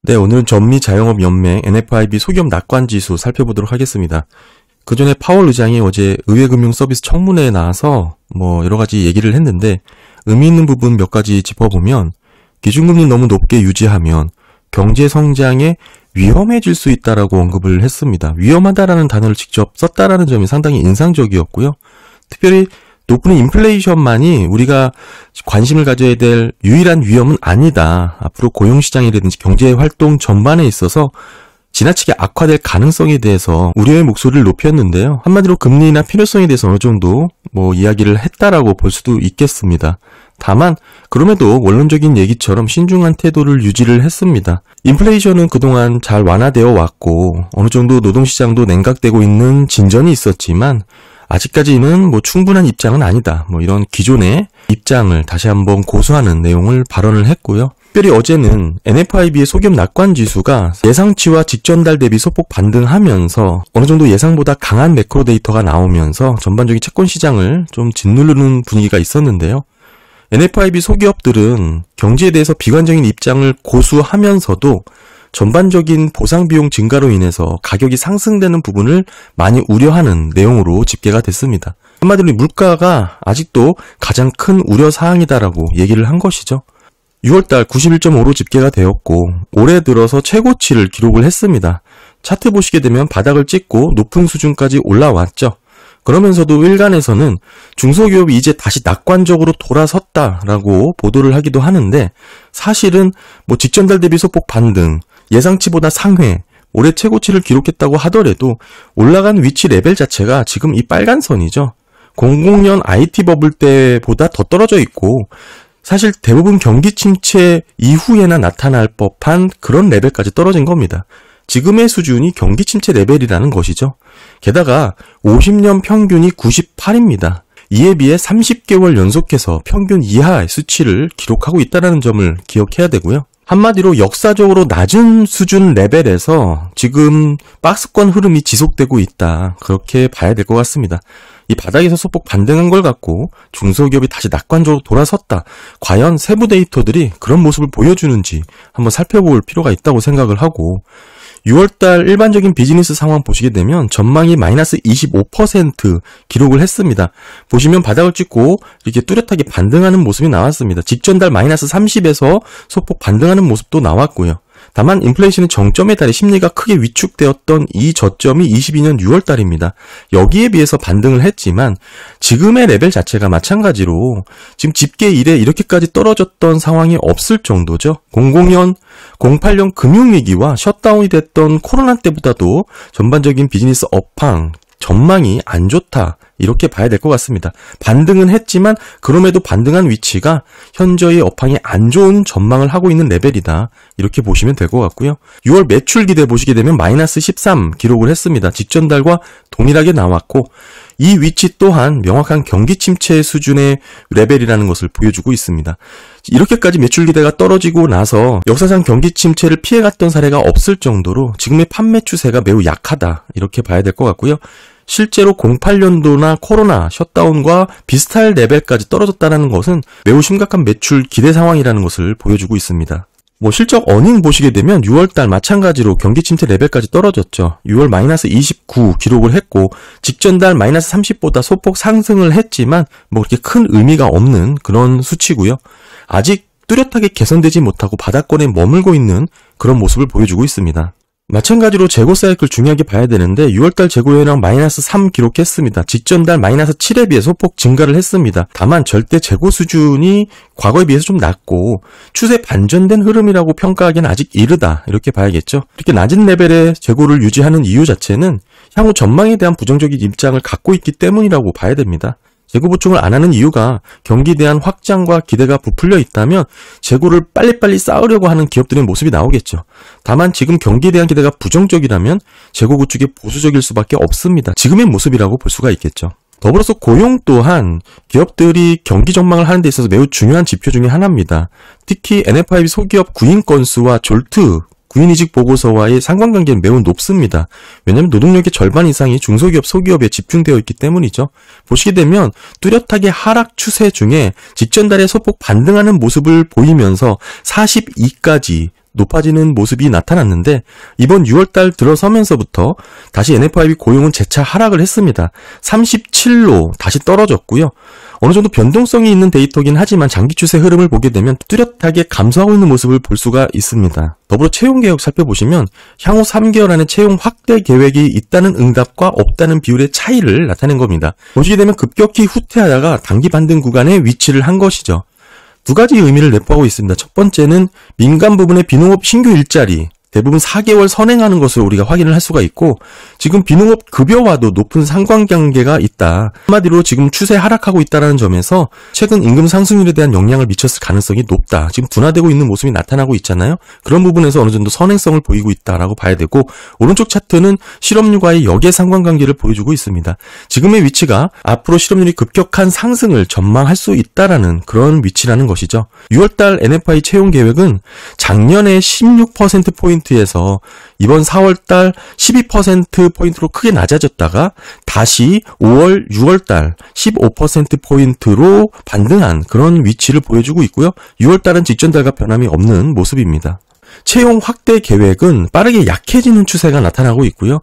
네, 오늘은 전미자영업연맹 NFIB 소기업 낙관지수 살펴보도록 하겠습니다. 그 전에 파월 의장이 어제 의회금융서비스 청문회에 나와서 여러가지 얘기를 했는데 의미 있는 부분 몇 가지 짚어보면 기준금리 너무 높게 유지하면 경제 성장에 위험해질 수 있다라고 언급을 했습니다. 위험하다라는 단어를 직접 썼다라는 점이 상당히 인상적이었고요. 특별히 높은 인플레이션만이 우리가 관심을 가져야 될 유일한 위험은 아니다. 앞으로 고용시장이라든지 경제활동 전반에 있어서 지나치게 악화될 가능성에 대해서 우려의 목소리를 높였는데요. 한마디로 금리나 필요성에 대해서 어느 정도 이야기를 했다라고 볼 수도 있겠습니다. 다만 그럼에도 원론적인 얘기처럼 신중한 태도를 유지를 했습니다. 인플레이션은 그동안 잘 완화되어 왔고 어느 정도 노동시장도 냉각되고 있는 진전이 있었지만 아직까지는 충분한 입장은 아니다. 이런 기존의 입장을 다시 한번 고수하는 내용을 발언을 했고요. 특별히 어제는 NFIB의 소기업 낙관지수가 예상치와 직전달 대비 소폭 반등하면서 어느 정도 예상보다 강한 매크로 데이터가 나오면서 전반적인 채권 시장을 좀 짓누르는 분위기가 있었는데요. NFIB 소기업들은 경제에 대해서 비관적인 입장을 고수하면서도 전반적인 보상 비용 증가로 인해서 가격이 상승되는 부분을 많이 우려하는 내용으로 집계가 됐습니다. 한마디로 물가가 아직도 가장 큰 우려 사항이다라고 얘기를 한 것이죠. 6월달 91.5로 집계가 되었고 올해 들어서 최고치를 기록을 했습니다. 차트 보시게 되면 바닥을 찍고 높은 수준까지 올라왔죠. 그러면서도 일간에서는 중소기업이 이제 다시 낙관적으로 돌아섰다라고 보도를 하기도 하는데 사실은 직전달 대비 소폭 반등, 예상치보다 상회, 올해 최고치를 기록했다고 하더라도 올라간 위치 레벨 자체가 지금 이 빨간 선이죠. 00년 IT 버블 때보다 더 떨어져 있고 사실 대부분 경기 침체 이후에나 나타날 법한 그런 레벨까지 떨어진 겁니다. 지금의 수준이 경기 침체 레벨이라는 것이죠. 게다가 50년 평균이 98입니다. 이에 비해 30개월 연속해서 평균 이하의 수치를 기록하고 있다는 점을 기억해야 되고요. 한마디로 역사적으로 낮은 수준 레벨에서 지금 박스권 흐름이 지속되고 있다. 그렇게 봐야 될 것 같습니다. 이 바닥에서 소폭 반등한 걸 갖고 중소기업이 다시 낙관적으로 돌아섰다. 과연 세부 데이터들이 그런 모습을 보여주는지 한번 살펴볼 필요가 있다고 생각을 하고 6월달 일반적인 비즈니스 상황 보시게 되면 전망이 마이너스 25% 기록을 했습니다. 보시면 바닥을 찍고 이렇게 뚜렷하게 반등하는 모습이 나왔습니다. 직전달 마이너스 30에서 소폭 반등하는 모습도 나왔고요. 다만 인플레이션의 정점에 달해 심리가 크게 위축되었던 이 저점이 22년 6월달입니다. 여기에 비해서 반등을 했지만 지금의 레벨 자체가 마찬가지로 지금 집계 이래 이렇게까지 떨어졌던 상황이 없을 정도죠. 00년, 08년 금융위기와 셧다운이 됐던 코로나 때보다도 전반적인 비즈니스 업황, 전망이 안 좋다. 이렇게 봐야 될 것 같습니다. 반등은 했지만 그럼에도 반등한 위치가 현저히 업황이 안 좋은 전망을 하고 있는 레벨이다. 이렇게 보시면 될 것 같고요. 6월 매출 기대 보시게 되면 마이너스 13 기록을 했습니다. 직전달과 동일하게 나왔고 이 위치 또한 명확한 경기 침체 수준의 레벨이라는 것을 보여주고 있습니다. 이렇게까지 매출 기대가 떨어지고 나서 역사상 경기 침체를 피해갔던 사례가 없을 정도로 지금의 판매 추세가 매우 약하다. 이렇게 봐야 될 것 같고요. 실제로 08년도나 코로나 셧다운과 비슷할 레벨까지 떨어졌다는 것은 매우 심각한 매출 기대 상황이라는 것을 보여주고 있습니다. 실적 어닝 보시게 되면 6월달 마찬가지로 경기 침체 레벨까지 떨어졌죠. 6월 마이너스 29 기록을 했고 직전달 마이너스 30보다 소폭 상승을 했지만 그렇게 큰 의미가 없는 그런 수치고요. 아직 뚜렷하게 개선되지 못하고 바닥권에 머물고 있는 그런 모습을 보여주고 있습니다. 마찬가지로 재고 사이클 중요하게 봐야 되는데 6월달 재고 현황 마이너스 3 기록했습니다. 직전달 마이너스 7에 비해 소폭 증가를 했습니다. 다만 절대 재고 수준이 과거에 비해서 좀 낮고 추세 반전된 흐름이라고 평가하기는 아직 이르다. 이렇게 봐야겠죠. 이렇게 낮은 레벨의 재고를 유지하는 이유 자체는 향후 전망에 대한 부정적인 입장을 갖고 있기 때문이라고 봐야 됩니다. 재고 보충을 안 하는 이유가 경기에 대한 확장과 기대가 부풀려 있다면 재고를 빨리빨리 쌓으려고 하는 기업들의 모습이 나오겠죠. 다만 지금 경기에 대한 기대가 부정적이라면 재고 구축이 보수적일 수밖에 없습니다. 지금의 모습이라고 볼 수가 있겠죠. 더불어서 고용 또한 기업들이 경기 전망을 하는 데 있어서 매우 중요한 지표 중에 하나입니다. 특히 NFIB 소기업 구인 건수와 졸트 구인이직 보고서와의 상관관계는 매우 높습니다. 왜냐하면 노동력의 절반 이상이 중소기업, 소기업에 집중되어 있기 때문이죠. 보시게 되면 뚜렷하게 하락 추세 중에 직전달에 소폭 반등하는 모습을 보이면서 42까지 높아지는 모습이 나타났는데 이번 6월달 들어서면서부터 다시 NFIB 고용은 재차 하락을 했습니다. 37로 다시 떨어졌고요. 어느 정도 변동성이 있는 데이터긴 하지만 장기 추세 흐름을 보게 되면 뚜렷하게 감소하고 있는 모습을 볼 수가 있습니다. 더불어 채용 계획 살펴보시면 향후 3개월 안에 채용 확대 계획이 있다는 응답과 없다는 비율의 차이를 나타낸 겁니다. 보시게 되면 급격히 후퇴하다가 단기 반등 구간에 위치를 한 것이죠. 두 가지 의미를 내포하고 있습니다. 첫 번째는 민간 부분의 비농업 신규 일자리 대부분 4개월 선행하는 것을 우리가 확인을 할 수가 있고 지금 비농업 급여와도 높은 상관관계가 있다. 한마디로 지금 추세 하락하고 있다는 점에서 최근 임금 상승률에 대한 영향을 미쳤을 가능성이 높다. 지금 둔화되고 있는 모습이 나타나고 있잖아요. 그런 부분에서 어느 정도 선행성을 보이고 있다라고 봐야 되고 오른쪽 차트는 실업률과의 역의 상관관계를 보여주고 있습니다. 지금의 위치가 앞으로 실업률이 급격한 상승을 전망할 수 있다라는 그런 위치라는 것이죠. 6월달 NFI 채용 계획은 작년에 16%포인트 에서 이번 4월달 12%포인트로 크게 낮아졌다가 다시 5월, 6월달 15%포인트로 반등한 그런 위치를 보여주고 있고요. 6월달은 직전달과 변함이 없는 모습입니다. 채용 확대 계획은 빠르게 약해지는 추세가 나타나고 있고요.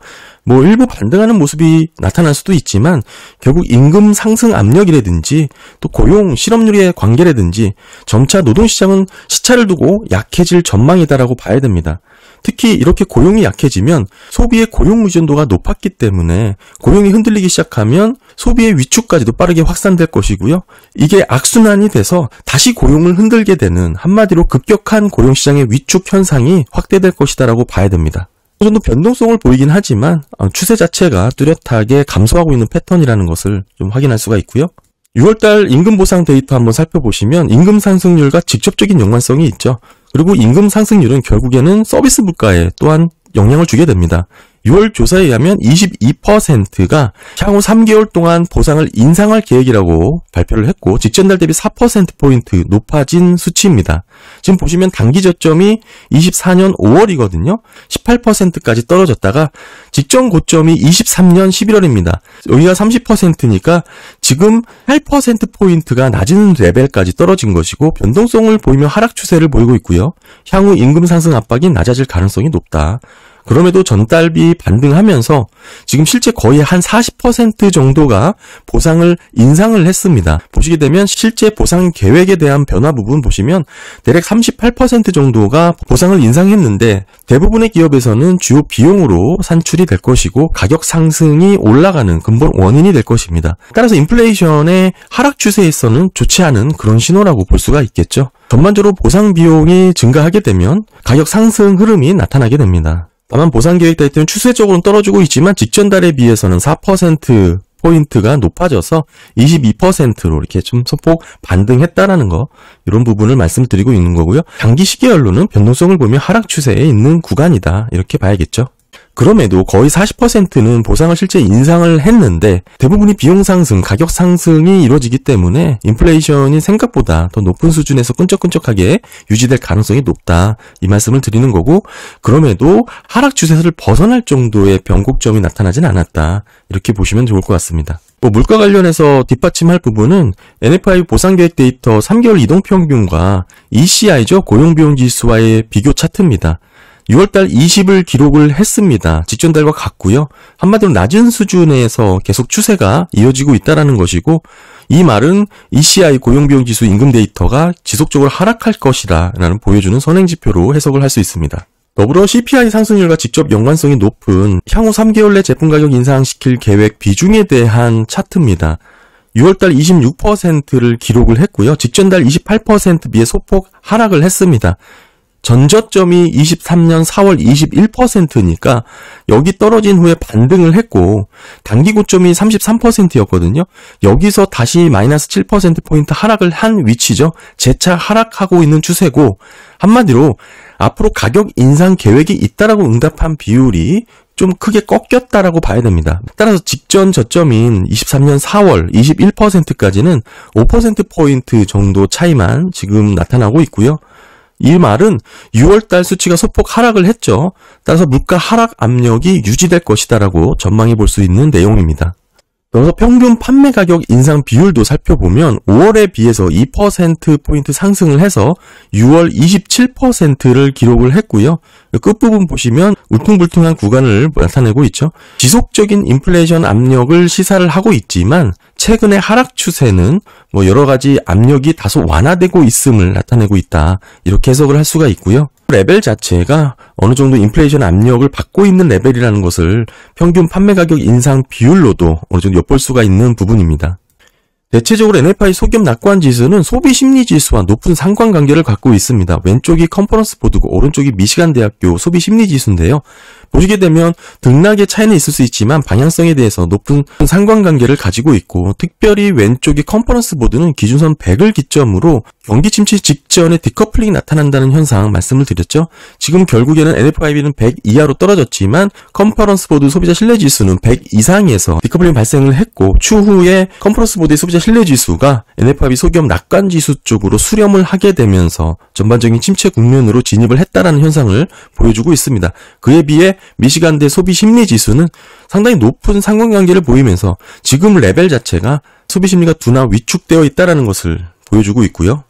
일부 반등하는 모습이 나타날 수도 있지만 결국 임금 상승 압력이라든지 또 고용 실업률의 관계라든지 점차 노동시장은 시차를 두고 약해질 전망이다라고 봐야 됩니다. 특히 이렇게 고용이 약해지면 소비의 고용 의존도가 높았기 때문에 고용이 흔들리기 시작하면 소비의 위축까지도 빠르게 확산될 것이고요. 이게 악순환이 돼서 다시 고용을 흔들게 되는 한마디로 급격한 고용시장의 위축 현상이 확대될 것이다라고 봐야 됩니다. 어느 정도 변동성을 보이긴 하지만 추세 자체가 뚜렷하게 감소하고 있는 패턴이라는 것을 좀 확인할 수가 있고요. 6월달 임금 보상 데이터 한번 살펴보시면 임금 상승률과 직접적인 연관성이 있죠. 그리고 임금 상승률은 결국에는 서비스 물가에 또한 영향을 주게 됩니다. 6월 조사에 의하면 22%가 향후 3개월 동안 보상을 인상할 계획이라고 발표를 했고 직전달 대비 4%포인트 높아진 수치입니다. 지금 보시면 단기 저점이 24년 5월이거든요. 18%까지 떨어졌다가 직전 고점이 23년 11월입니다. 여기가 30%니까 지금 8%포인트가 낮은 레벨까지 떨어진 것이고 변동성을 보이며 하락 추세를 보이고 있고요. 향후 임금 상승 압박이 낮아질 가능성이 높다. 그럼에도 전달비 반등하면서 지금 실제 거의 한 40% 정도가 보상을 인상을 했습니다. 보시게 되면 실제 보상 계획에 대한 변화 부분 보시면 대략 38% 정도가 보상을 인상했는데 대부분의 기업에서는 주요 비용으로 산출이 될 것이고 가격 상승이 올라가는 근본 원인이 될 것입니다. 따라서 인플레이션의 하락 추세에서는 좋지 않은 그런 신호라고 볼 수가 있겠죠. 전반적으로 보상 비용이 증가하게 되면 가격 상승 흐름이 나타나게 됩니다. 다만 보상 계획 데이터는 추세적으로는 떨어지고 있지만 직전 달에 비해서는 4%포인트가 높아져서 22%로 이렇게 좀 소폭 반등했다라는 거 이런 부분을 말씀드리고 있는 거고요. 장기 시계열로는 변동성을 보면 하락 추세에 있는 구간이다 이렇게 봐야겠죠. 그럼에도 거의 40%는 보상을 실제 인상을 했는데 대부분이 비용 상승, 가격 상승이 이루어지기 때문에 인플레이션이 생각보다 더 높은 수준에서 끈적끈적하게 유지될 가능성이 높다. 이 말씀을 드리는 거고 그럼에도 하락 추세를 벗어날 정도의 변곡점이 나타나진 않았다. 이렇게 보시면 좋을 것 같습니다. 물가 관련해서 뒷받침할 부분은 NFI 보상계획 데이터 3개월 이동평균과 ECI죠. 고용비용지수와의 비교 차트입니다. 6월달 20을 기록을 했습니다. 직전달과 같고요. 한마디로 낮은 수준에서 계속 추세가 이어지고 있다는 것이고 이 말은 ECI 고용비용지수 임금 데이터가 지속적으로 하락할 것이다 라는 보여주는 선행지표로 해석을 할 수 있습니다. 더불어 CPI 상승률과 직접 연관성이 높은 향후 3개월 내 제품가격 인상시킬 계획 비중에 대한 차트입니다. 6월달 26%를 기록을 했고요. 직전달 28% 비해 소폭 하락을 했습니다. 전저점이 23년 4월 21%니까 여기 떨어진 후에 반등을 했고 단기 고점이 33%였거든요. 여기서 다시 마이너스 7%포인트 하락을 한 위치죠. 재차 하락하고 있는 추세고 한마디로 앞으로 가격 인상 계획이 있다라고 응답한 비율이 좀 크게 꺾였다라고 봐야 됩니다. 따라서 직전 저점인 23년 4월 21%까지는 5%포인트 정도 차이만 지금 나타나고 있고요. 이 말은 6월달 수치가 소폭 하락을 했죠. 따라서 물가 하락 압력이 유지될 것이다라고 전망해 볼 수 있는 내용입니다. 그래서 평균 판매 가격 인상 비율도 살펴보면 5월에 비해서 2%포인트 상승을 해서 6월 27%를 기록을 했고요. 끝부분 보시면 울퉁불퉁한 구간을 나타내고 있죠. 지속적인 인플레이션 압력을 시사를 하고 있지만 최근의 하락 추세는 여러 가지 압력이 다소 완화되고 있음을 나타내고 있다. 이렇게 해석을 할 수가 있고요. 레벨 자체가 어느 정도 인플레이션 압력을 받고 있는 레벨이라는 것을 평균 판매 가격 인상 비율로도 어느 정도 엿볼 수가 있는 부분입니다. 대체적으로 NFI 소기업 낙관 지수는 소비 심리 지수와 높은 상관관계를 갖고 있습니다. 왼쪽이 컨퍼런스 보드고 오른쪽이 미시간 대학교 소비 심리 지수인데요. 보시게 되면 등락의 차이는 있을 수 있지만 방향성에 대해서 높은 상관관계를 가지고 있고, 특별히 왼쪽이 컨퍼런스 보드는 기준선 100을 기점으로 경기 침체 직전에 디커플링이 나타난다는 현상 말씀을 드렸죠. 지금 결국에는 NFIB는 100 이하로 떨어졌지만 컨퍼런스 보드 소비자 신뢰 지수는 100 이상에서 디커플링 발생을 했고, 추후에 컨퍼런스 보드의 소비자 신뢰 지수가 NFIB 소기업 낙관 지수 쪽으로 수렴을 하게 되면서 전반적인 침체 국면으로 진입을 했다라는 현상을 보여주고 있습니다. 그에 비해 미시간대 소비 심리 지수는 상당히 높은 상관관계를 보이면서 지금 레벨 자체가 소비 심리가 둔화 위축되어 있다는 것을 보여주고 있고요.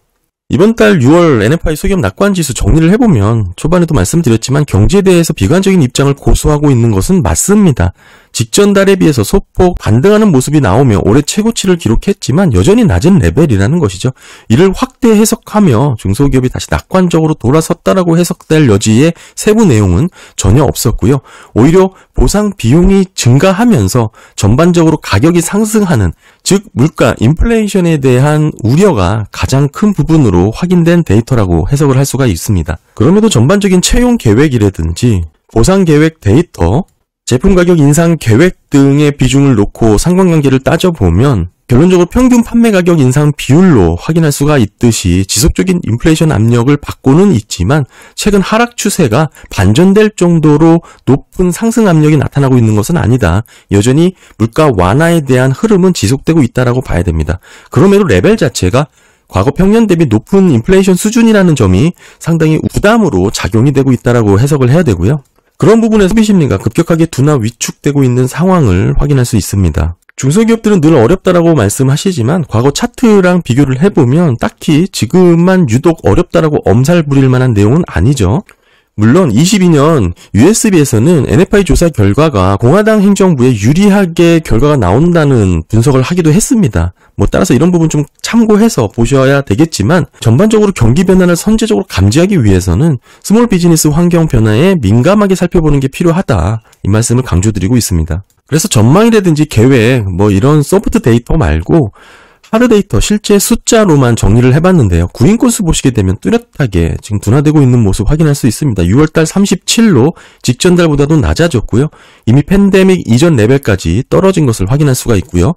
이번 달 6월 NFI 소기업 낙관 지수 정리를 해보면 초반에도 말씀드렸지만 경제에 대해서 비관적인 입장을 고수하고 있는 것은 맞습니다. 직전 달에 비해서 소폭 반등하는 모습이 나오며 올해 최고치를 기록했지만 여전히 낮은 레벨이라는 것이죠. 이를 확대 해석하며 중소기업이 다시 낙관적으로 돌아섰다라고 해석될 여지의 세부 내용은 전혀 없었고요. 오히려 보상 비용이 증가하면서 전반적으로 가격이 상승하는, 즉 물가, 인플레이션에 대한 우려가 가장 큰 부분으로 확인된 데이터라고 해석을 할 수가 있습니다. 그럼에도 전반적인 채용 계획이라든지 보상 계획 데이터, 제품 가격 인상 계획 등의 비중을 놓고 상관관계를 따져보면 결론적으로 평균 판매 가격 인상 비율로 확인할 수가 있듯이 지속적인 인플레이션 압력을 받고는 있지만 최근 하락 추세가 반전될 정도로 높은 상승 압력이 나타나고 있는 것은 아니다. 여전히 물가 완화에 대한 흐름은 지속되고 있다라고 봐야 됩니다. 그럼에도 레벨 자체가 과거 평년 대비 높은 인플레이션 수준이라는 점이 상당히 부담으로 작용이 되고 있다라고 해석을 해야 되고요. 그런 부분에서 소비 심리가 급격하게 둔화 위축되고 있는 상황을 확인할 수 있습니다. 중소기업들은 늘 어렵다라고 말씀하시지만 과거 차트랑 비교를 해보면 딱히 지금만 유독 어렵다라고 엄살 부릴 만한 내용은 아니죠. 물론 22년 USB에서는 NFI 조사 결과가 공화당 행정부에 유리하게 결과가 나온다는 분석을 하기도 했습니다. 따라서 이런 부분 좀 참고해서 보셔야 되겠지만 전반적으로 경기 변화를 선제적으로 감지하기 위해서는 스몰 비즈니스 환경 변화에 민감하게 살펴보는 게 필요하다. 이 말씀을 강조드리고 있습니다. 그래서 전망이라든지 계획, 이런 소프트 데이터 말고 하드 데이터, 실제 숫자로만 정리를 해봤는데요. 구인 건수 보시게 되면 뚜렷하게 지금 둔화되고 있는 모습 확인할 수 있습니다. 6월달 37로 직전 달보다도 낮아졌고요. 이미 팬데믹 이전 레벨까지 떨어진 것을 확인할 수가 있고요.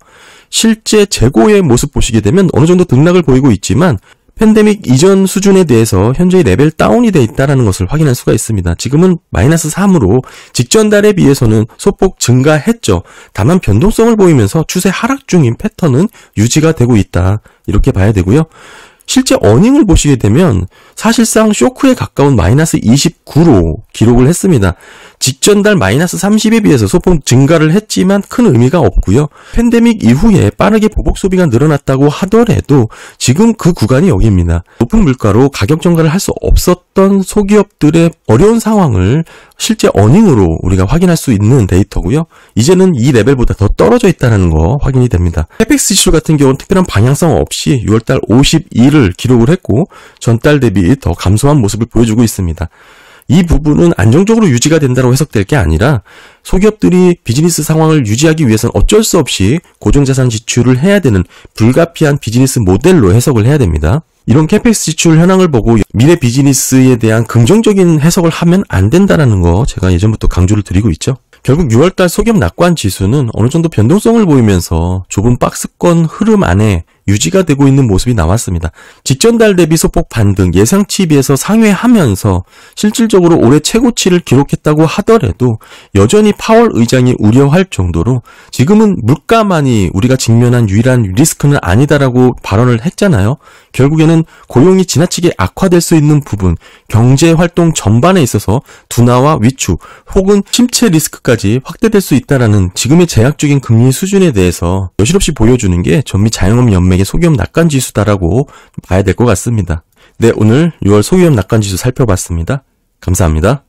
실제 재고의 모습 보시게 되면 어느 정도 등락을 보이고 있지만 팬데믹 이전 수준에 대해서 현재의 레벨 다운이 돼 있다는 것을 확인할 수가 있습니다. 지금은 마이너스 3으로 직전 달에 비해서는 소폭 증가했죠. 다만 변동성을 보이면서 추세 하락 중인 패턴은 유지가 되고 있다. 이렇게 봐야 되고요. 실제 어닝을 보시게 되면 사실상 쇼크에 가까운 마이너스 29로 기록을 했습니다. 직전 달 마이너스 30에 비해서 소폭 증가를 했지만 큰 의미가 없고요. 팬데믹 이후에 빠르게 보복 소비가 늘어났다고 하더라도 지금 그 구간이 여기입니다. 높은 물가로 가격 전가를 할 수 없었던 소기업들의 어려운 상황을 실제 어닝으로 우리가 확인할 수 있는 데이터고요. 이제는 이 레벨보다 더 떨어져 있다는 거 확인이 됩니다. 캐펙스 지수 같은 경우는 특별한 방향성 없이 6월달 52를 기록을 했고 전달 대비 더 감소한 모습을 보여주고 있습니다. 이 부분은 안정적으로 유지가 된다고 해석될 게 아니라 소기업들이 비즈니스 상황을 유지하기 위해서는 어쩔 수 없이 고정자산 지출을 해야 되는 불가피한 비즈니스 모델로 해석을 해야 됩니다. 이런 캐펙스 지출 현황을 보고 미래 비즈니스에 대한 긍정적인 해석을 하면 안 된다는 거 제가 예전부터 강조를 드리고 있죠. 결국 6월달 소기업 낙관 지수는 어느 정도 변동성을 보이면서 좁은 박스권 흐름 안에 유지가 되고 있는 모습이 나왔습니다. 직전 달 대비 소폭 반등, 예상치에 비해서 상회하면서 실질적으로 올해 최고치를 기록했다고 하더라도 여전히 파월 의장이 우려할 정도로 지금은 물가만이 우리가 직면한 유일한 리스크는 아니다라고 발언을 했잖아요. 결국에는 고용이 지나치게 악화될 수 있는 부분, 경제 활동 전반에 있어서 둔화와 위축 혹은 침체 리스크까지 확대될 수 있다라는 지금의 제약적인 금리 수준에 대해서 여실없이 보여주는 게 전미 자영업연맹의 소기업 낙관지수다라고 봐야 될 것 같습니다. 네, 오늘 6월 소기업 낙관지수 살펴봤습니다. 감사합니다.